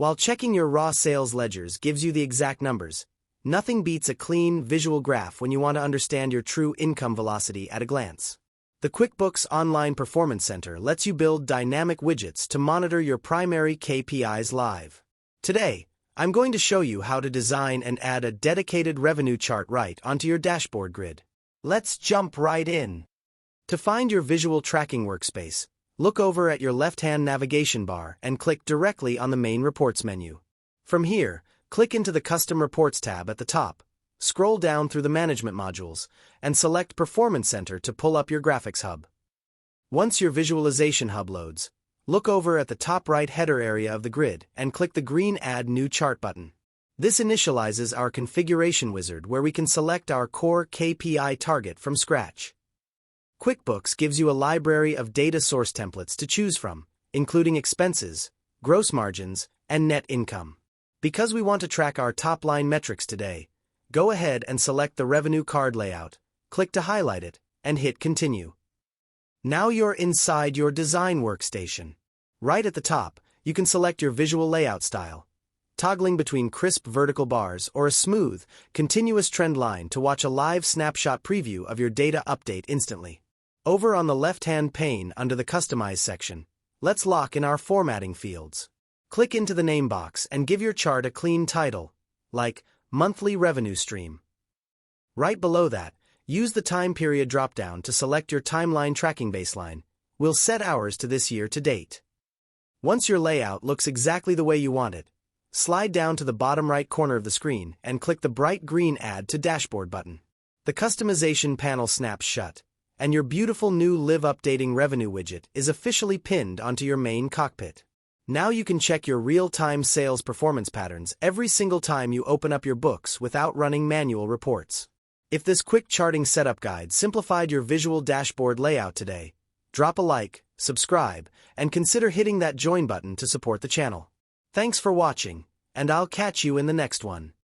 While checking your raw sales ledgers gives you the exact numbers, nothing beats a clean, visual graph when you want to understand your true income velocity at a glance. The QuickBooks Online Performance Center lets you build dynamic widgets to monitor your primary KPIs live. Today, I'm going to show you how to design and add a dedicated revenue chart right onto your dashboard grid. Let's jump right in. To find your visual tracking workspace, look over at your left-hand navigation bar and click directly on the main Reports menu. From here, click into the Custom Reports tab at the top, scroll down through the Management modules, and select Performance Center to pull up your Graphics Hub. Once your Visualization Hub loads, look over at the top right header area of the grid and click the green Add New Chart button. This initializes our configuration wizard where we can select our core KPI target from scratch. QuickBooks gives you a library of data source templates to choose from, including expenses, gross margins, and net income. Because we want to track our top-line metrics today, go ahead and select the revenue card layout, click to highlight it, and hit Continue. Now you're inside your design workstation. Right at the top, you can select your visual layout style, toggling between crisp vertical bars or a smooth, continuous trend line to watch a live snapshot preview of your data update instantly. Over on the left-hand pane under the Customize section, let's lock in our formatting fields. Click into the name box and give your chart a clean title, like Monthly Revenue Stream. Right below that, use the Time Period dropdown to select your timeline tracking baseline. We'll set ours to this year to date. Once your layout looks exactly the way you want it, slide down to the bottom right corner of the screen and click the bright green Add to Dashboard button. The customization panel snaps shut, and your beautiful new Live Updating Revenue widget is officially pinned onto your main cockpit. Now you can check your real-time sales performance patterns every single time you open up your books without running manual reports. If this quick charting setup guide simplified your visual dashboard layout today, drop a like, subscribe, and consider hitting that join button to support the channel. Thanks for watching, and I'll catch you in the next one.